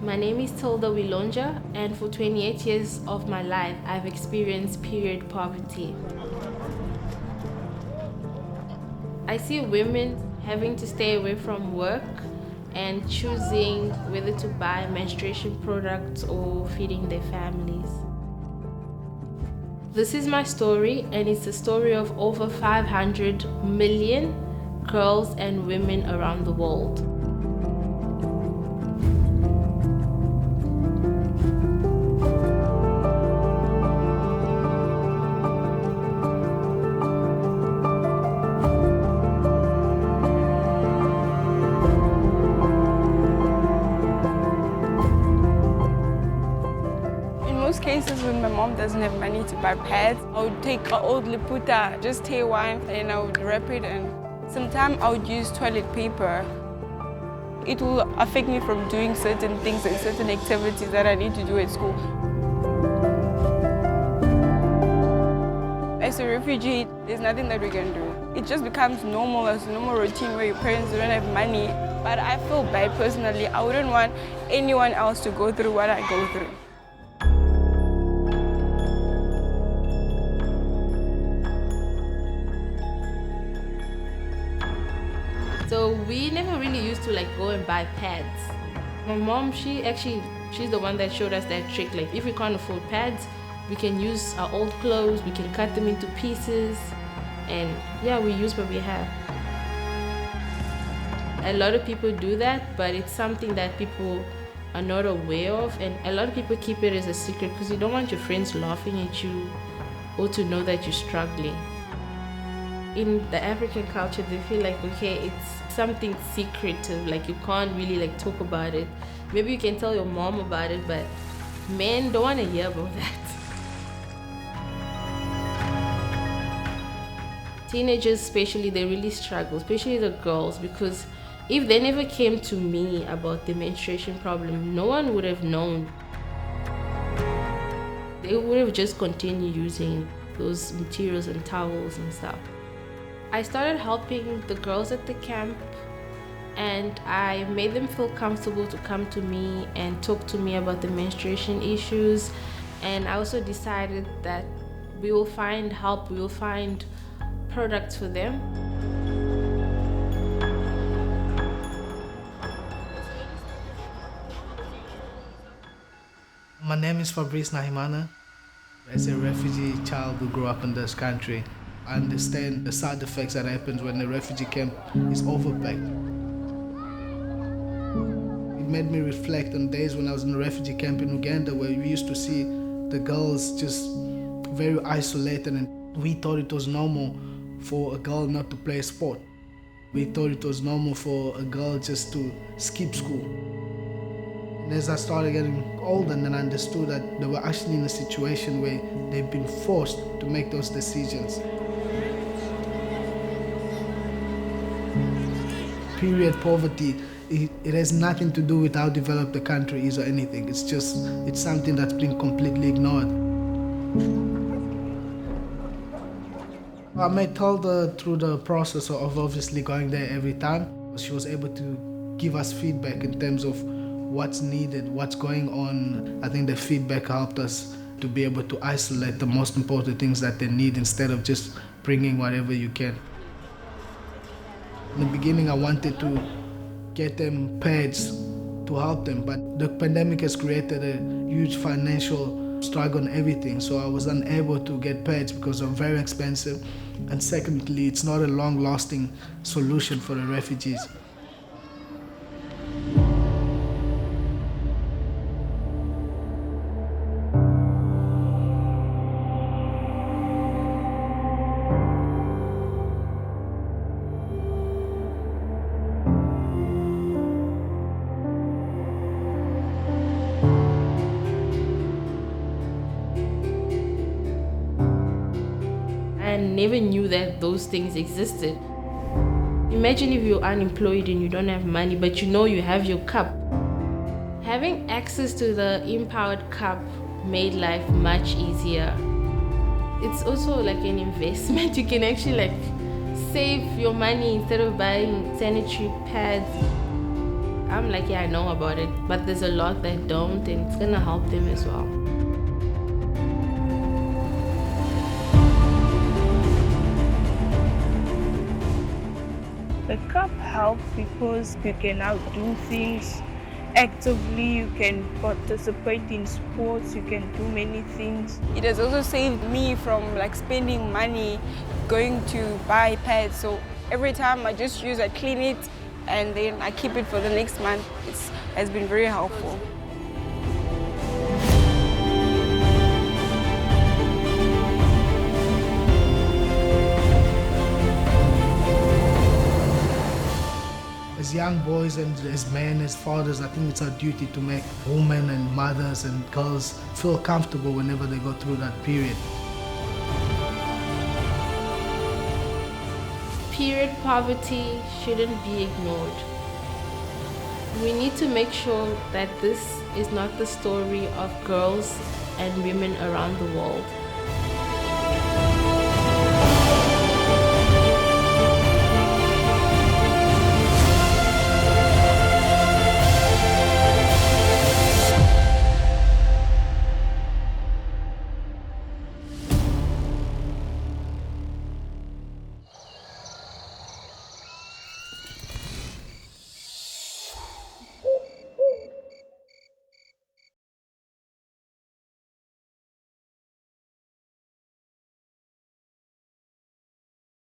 My name is Tilda Wilondja, and for 28 years of my life, I've experienced period poverty. I see women having to stay away from work and choosing whether to buy menstruation products or feeding their families. This is my story, and it's the story of over 500 million girls and women around the world. In most cases, when my mom doesn't have money to buy pads, I would take an old liputa, just tear one, and I would wrap it, and sometimes I would use toilet paper. It will affect me from doing certain things and certain activities that I need to do at school. As a refugee, there's nothing that we can do. It just becomes normal, as a normal routine where your parents don't have money. But I feel bad personally. I wouldn't want anyone else to go through what I go through. So we never really used to go and buy pads. My mom, she's the one that showed us that trick. If we can't afford pads, we can use our old clothes, we can cut them into pieces, and we use what we have. A lot of people do that, but it's something that people are not aware of, and a lot of people keep it as a secret because you don't want your friends laughing at you or to know that you're struggling. In the African culture, they feel it's something secretive, you can't really talk about it. Maybe you can tell your mom about it, but men don't want to hear about that. Teenagers especially, they really struggle, especially the girls, because if they never came to me about the menstruation problem, no one would have known. They would have just continued using those materials and towels and stuff. I started helping the girls at the camp, and I made them feel comfortable to come to me and talk to me about the menstruation issues. And I also decided that we will find help, we will find products for them. My name is Nahimana. As a refugee child who grew up in this country, I understand the side effects that happens when the refugee camp is overpacked. It made me reflect on days when I was in a refugee camp in Uganda, where we used to see the girls just very isolated, and we thought it was normal for a girl not to play a sport. We thought it was normal for a girl just to skip school. And as I started getting older, then I understood that they were actually in a situation where they've been forced to make those decisions. Period poverty, it has nothing to do with how developed the country is or anything. It's something that's been completely ignored. I met Tilda through the process of obviously going there every time. She was able to give us feedback in terms of what's needed, what's going on. I think the feedback helped us to be able to isolate the most important things that they need instead of just bringing whatever you can. In the beginning, I wanted to get them pads to help them, but the pandemic has created a huge financial struggle on everything, so I was unable to get pads because they're very expensive, and secondly, it's not a long-lasting solution for the refugees. I never knew that those things existed. Imagine if you're unemployed and you don't have money, but you know you have your cup. Having access to the empowered cup made life much easier. It's also like an investment. You can actually save your money instead of buying sanitary pads. I'm lucky I know about it, but there's a lot that don't, and it's gonna help them as well. The cup helps because you can now do things actively, you can participate in sports, you can do many things. It has also saved me from like spending money going to buy pads. So every time I just use, I clean it, and then I keep it for the next month. It has been very helpful. As young boys and as men, as fathers, I think it's our duty to make women and mothers and girls feel comfortable whenever they go through that period. Period poverty shouldn't be ignored. We need to make sure that this is not the story of girls and women around the world.